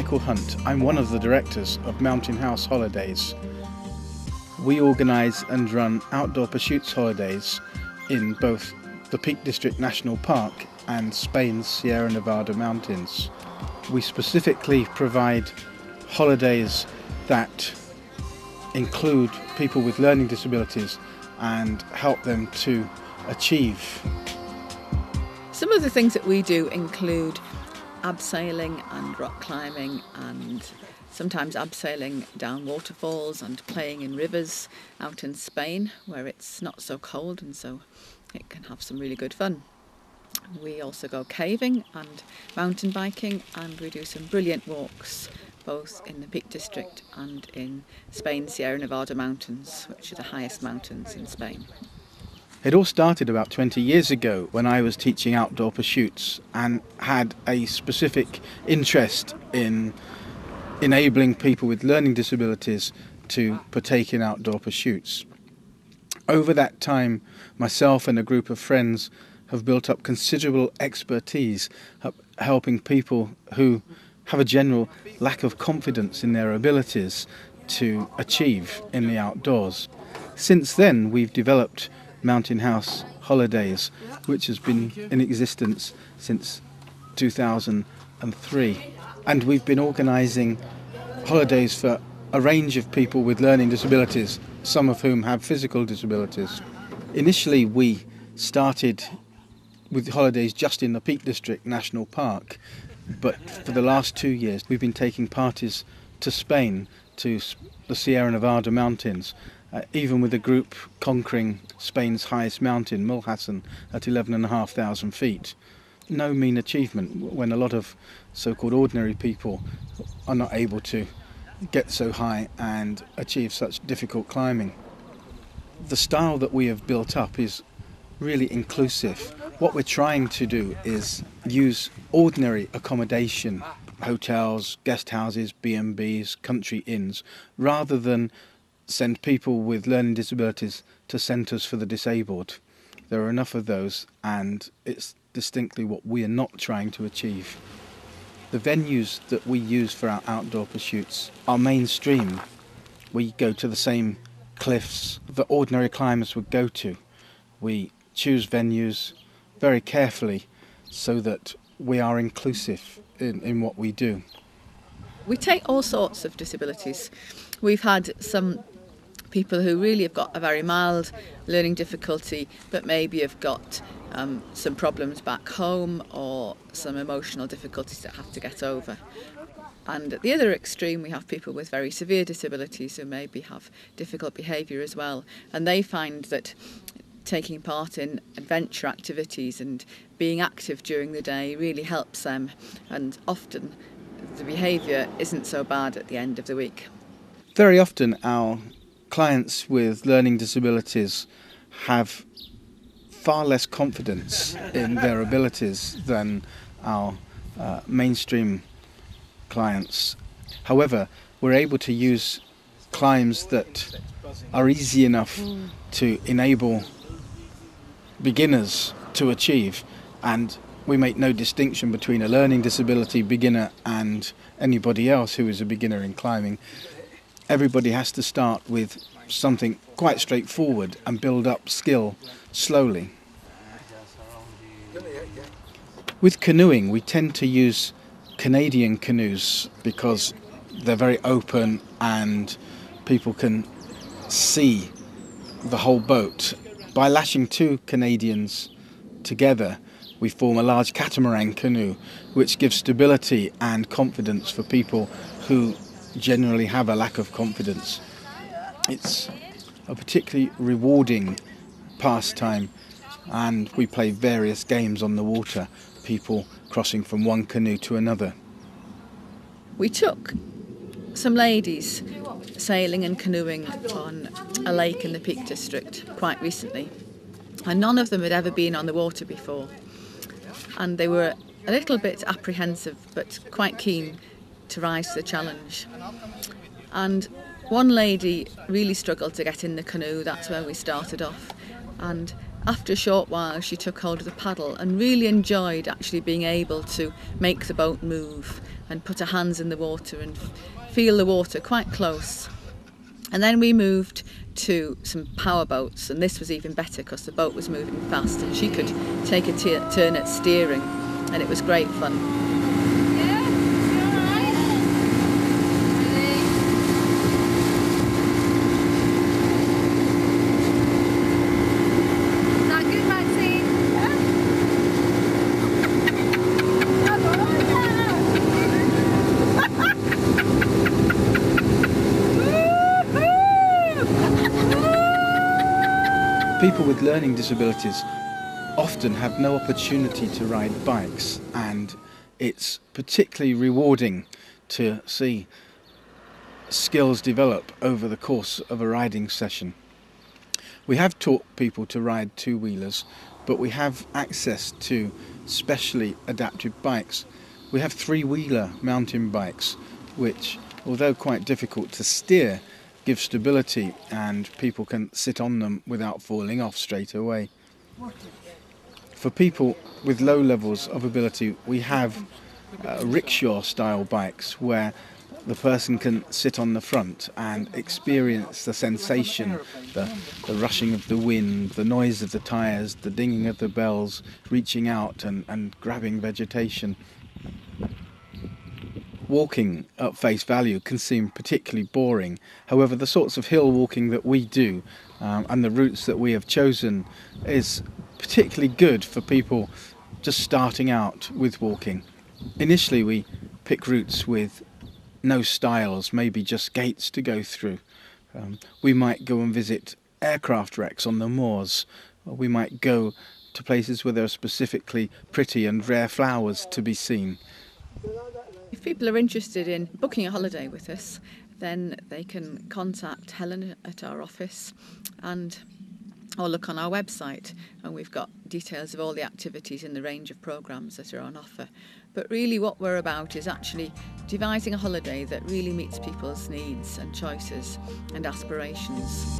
Michael Hunt. I'm one of the directors of Mountain House Holidays. We organise and run outdoor pursuits holidays in both the Peak District National Park and Spain's Sierra Nevada mountains. We specifically provide holidays that include people with learning disabilities and help them to achieve. Some of the things that we do include abseiling and rock climbing, and sometimes abseiling down waterfalls and playing in rivers out in Spain where it's not so cold and so it can have some really good fun. We also go caving and mountain biking, and we do some brilliant walks both in the Peak District and in Spain's Sierra Nevada mountains, which are the highest mountains in Spain. It all started about 20 years ago when I was teaching outdoor pursuits and had a specific interest in enabling people with learning disabilities to partake in outdoor pursuits. Over that time, myself and a group of friends have built up considerable expertise helping people who have a general lack of confidence in their abilities to achieve in the outdoors. Since then, we've developed Mountain House Holidays, which has been in existence since 2003. And we've been organising holidays for a range of people with learning disabilities, some of whom have physical disabilities. Initially, we started with holidays just in the Peak District National Park, but for the last 2 years we've been taking parties to Spain, to the Sierra Nevada mountains, even with a group conquering Spain's highest mountain, Mulhacen, at 11,500 feet. No mean achievement when a lot of so-called ordinary people are not able to get so high and achieve such difficult climbing. The style that we have built up is really inclusive. What we're trying to do is use ordinary accommodation, hotels, guest houses, B&Bs, country inns, rather than send people with learning disabilities to centres for the disabled. There are enough of those, and it's distinctly what we are not trying to achieve. The venues that we use for our outdoor pursuits are mainstream. We go to the same cliffs that ordinary climbers would go to. We choose venues very carefully so that we are inclusive in what we do. We take all sorts of disabilities. We've had some people who really have got a very mild learning difficulty, but maybe have got some problems back home or some emotional difficulties that have to get over. And at the other extreme, we have people with very severe disabilities who maybe have difficult behaviour as well, and they find that taking part in adventure activities and being active during the day really helps them, and often the behaviour isn't so bad at the end of the week. Very often our clients with learning disabilities have far less confidence in their abilities than our mainstream clients. However, we're able to use climbs that are easy enough to enable beginners to achieve, and we make no distinction between a learning disability beginner and anybody else who is a beginner in climbing. Everybody has to start with something quite straightforward and build up skill slowly. With canoeing, we tend to use Canadian canoes because they're very open and people can see the whole boat. By lashing two Canadians together, we form a large catamaran canoe, which gives stability and confidence for people who generally have a lack of confidence. It's a particularly rewarding pastime, and we play various games on the water, people crossing from one canoe to another. We took some ladies sailing and canoeing on a lake in the Peak District quite recently, and none of them had ever been on the water before, and they were a little bit apprehensive but quite keen to rise to the challenge. And one lady really struggled to get in the canoe. That's where we started off, and After a short while she took hold of the paddle and really enjoyed actually being able to make the boat move and put her hands in the water and feel the water quite close. And then we moved to some power boats, and this was even better because the boat was moving fast and she could take a turn at steering, and it was great fun. People with learning disabilities often have no opportunity to ride bikes, and it's particularly rewarding to see skills develop over the course of a riding session. We have taught people to ride two-wheelers, but we have access to specially adapted bikes. We have three-wheeler mountain bikes, which, although quite difficult to steer, give stability, and people can sit on them without falling off straight away. For people with low levels of ability, we have rickshaw style bikes where the person can sit on the front and experience the sensation, the rushing of the wind, the noise of the tyres, the dinging of the bells, reaching out and grabbing vegetation. Walking at face value can seem particularly boring. However, the sorts of hill walking that we do and the routes that we have chosen is particularly good for people just starting out with walking. Initially we pick routes with no stiles, maybe just gates to go through. We might go and visit aircraft wrecks on the moors, or we might go to places where there are specifically pretty and rare flowers to be seen. If people are interested in booking a holiday with us, then they can contact Helen at our office or look on our website, and we've got details of all the activities and the range of programmes that are on offer. But really what we're about is actually devising a holiday that really meets people's needs and choices and aspirations.